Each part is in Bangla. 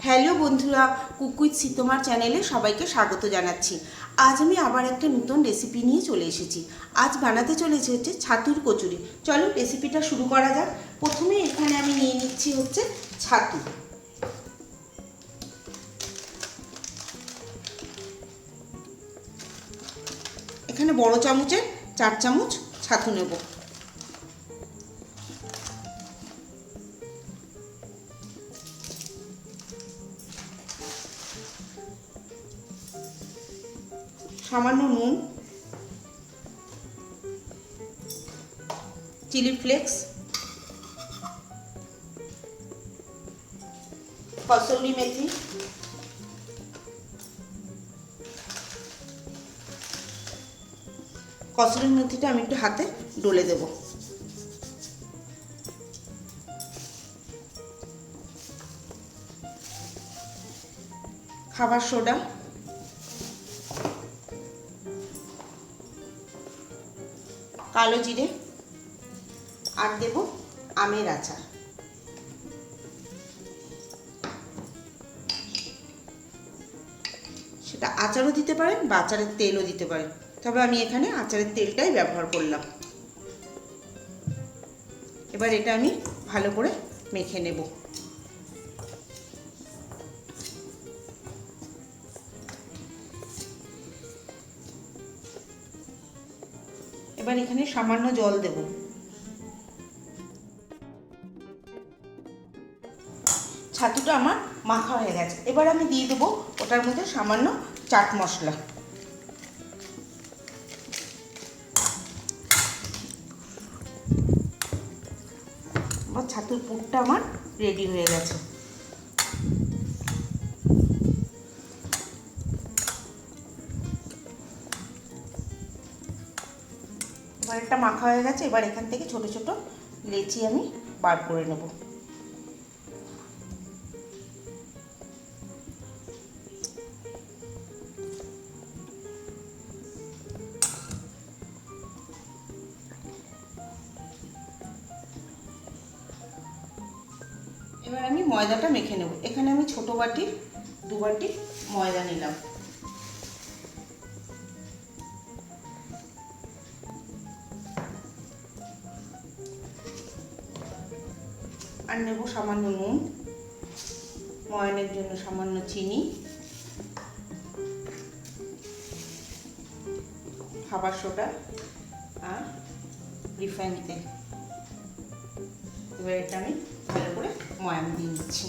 হ্যালো বন্ধুরা, কুক উইথ সীতমার চ্যানেলে সবাইকে স্বাগত জানাচ্ছি। আজ আমি আবার একটা নতুন রেসিপি নিয়ে চলে এসেছি। আজ বানাতে চলেছে হচ্ছে ছাতুর কচুরি। চলো রেসিপিটা শুরু করা যাক। প্রথমে এখানে আমি নিয়ে নিচ্ছি হচ্ছে ছাতু। এখানে বড় চামচে 4 চামচ ছাতু নেব। সামান্য নুন, চিলি ফ্লেক্স, কসুরি মেথি, কসুরি মেথিটা আমি একটু হাতে ডলে দেব। খাবার সোডা, কালো জিরে, আর দেব আমের আচার। সেটা আচারও দিতে পারেন বা আচারের তেলও দিতে পারেন, তবে আমি এখানে আচারের তেলটাই ব্যবহার করলাম। এবার এটা আমি ভালো করে মেখে নেব। এবার এখানে সামান্য জল দেব। ছাতুটা আমার মাখা হয়ে গেছে। এবার আমি দিয়ে দেবো ওটার মধ্যে সামান্য চাট মশলা। এবার ছাতুর পুরটা আমার রেডি হয়ে গেছে। এবার একটা মাখা হয়ে গেছে। এবার এখান থেকে ছোট ছোট লেচি আমি বার করে নেব। এবার আমি ময়দাটা মেখে নেব। এখানে আমি ছোট বাটির 2 বাটি ময়দা নিলাম। আর নেব সামান্য নুন, ময়ানের জন্য সামান্য চিনি, খাবার সোডা আর রিফাইন তেল। এবার এটা আমি ভালো করে ময়ান দিয়ে নিচ্ছি।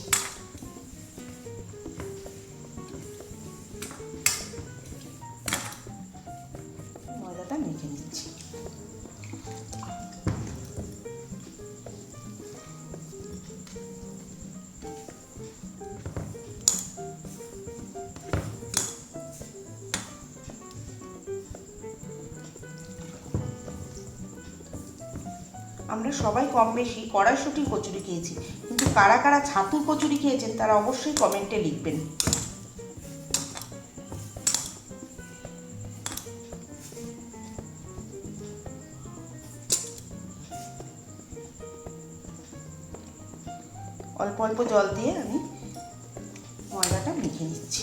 ময়দাটা মেখে নিচ্ছি। আমরা সবাই কম বেশি কড়াইশুঁটির কচুরি খেয়েছি, কিন্তু কারা কারা ছাতুর কচুরি খেয়েছেন তারা অবশ্যই কমেন্টে লিখবেন। অল্প অল্প জল দিয়ে আমি ময়দাটা মেখে নিচ্ছি।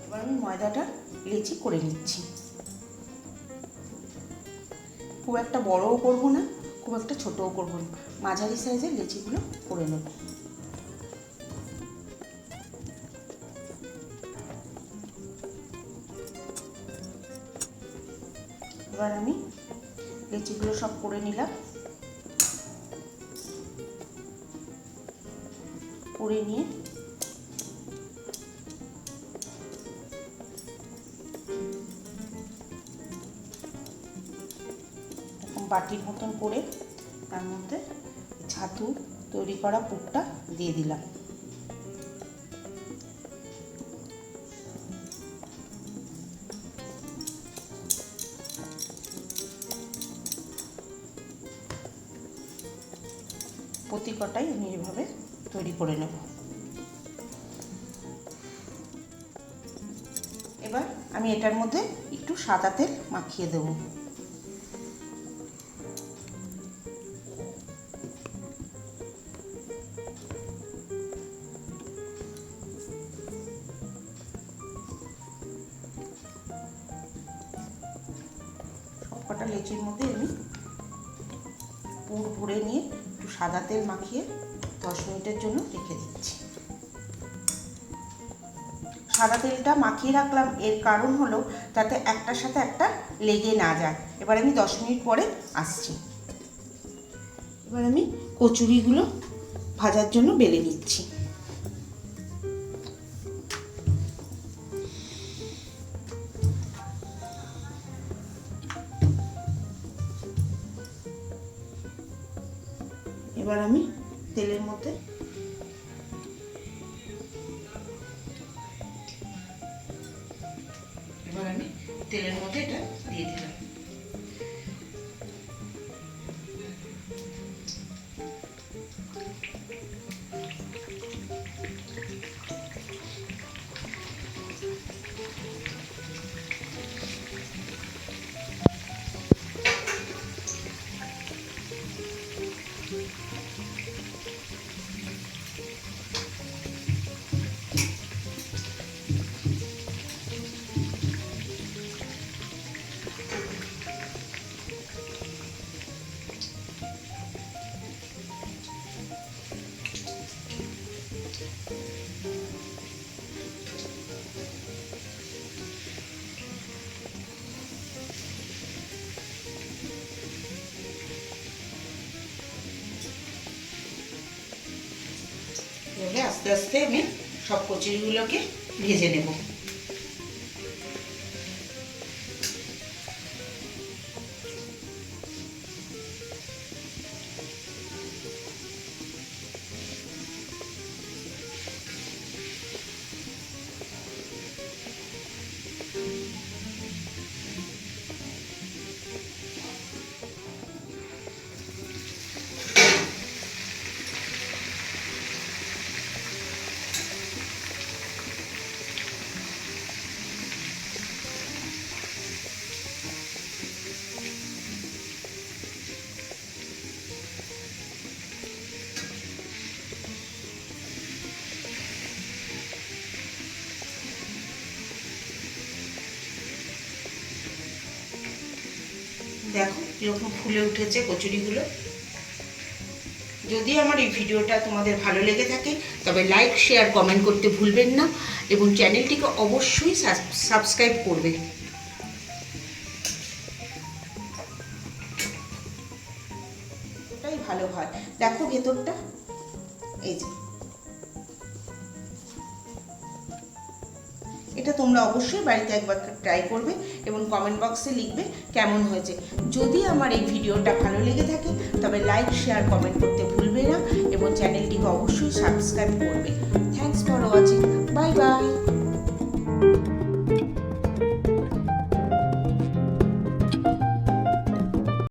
এবার আমি ময়দাটা লেচি করে নিচ্ছি। খুব একটা বড়ও করব না, খুব একটা ছোটও করব না, মাঝারি সাইজের লেচিগুলো করে নেব। এবার আমি লেচিগুলো সব করে নিলাম। করে নিয়ে বাটির মতন করে তার মধ্যে ছাতু তৈরি করা পুরটা দিয়ে দিলাম। প্রতি কটাই আমি এভাবে তৈরি করে নেব। এবার আমি এটার মধ্যে একটু সাদা তেল মাখিয়ে দেব। লেচির মধ্যে আমি পুর ভরে নিয়ে একটু সাদা তেল মাখিয়ে 10 মিনিটের জন্য রেখে দিচ্ছি। সাদা তেলটা মাখিয়ে রাখলাম, এর কারণ হলো যাতে একটার সাথে একটা লেগে না যায়। এবার আমি 10 মিনিট পরে আসছি। এবার আমি কচুরিগুলো ভাজার জন্য বেলে নিচ্ছি। এবার আমি তেলের মধ্যে এটা দিয়ে দিলাম। এভাবে আস্তে আস্তে আমি সব কচুরিগুলোকে ভেজে নেব। দেখো কীরকম ফুলে উঠেছে কচুরিগুলো। যদি আমার এই ভিডিওটা তোমাদের ভালো লেগে থাকে তবে লাইক, শেয়ার, কমেন্ট করতে ভুলবেন না এবং চ্যানেলটিকে অবশ্যই সাবস্ক্রাইব করবে। ওটাই ভালো হয়। দেখো ভেতরটা, এই যে এটা তোমরা অবশ্যই বাড়িতে একবার ট্রাই করবে এবং কমেন্ট বক্সে লিখবে কেমন হয়েছে। যদি আমার এই ভিডিওটা ভালো লেগে থাকে তবে লাইক, শেয়ার, কমেন্ট করতে ভুলবে না এবং চ্যানেলটিকে অবশ্যই সাবস্ক্রাইব করবে। Thanks for watching.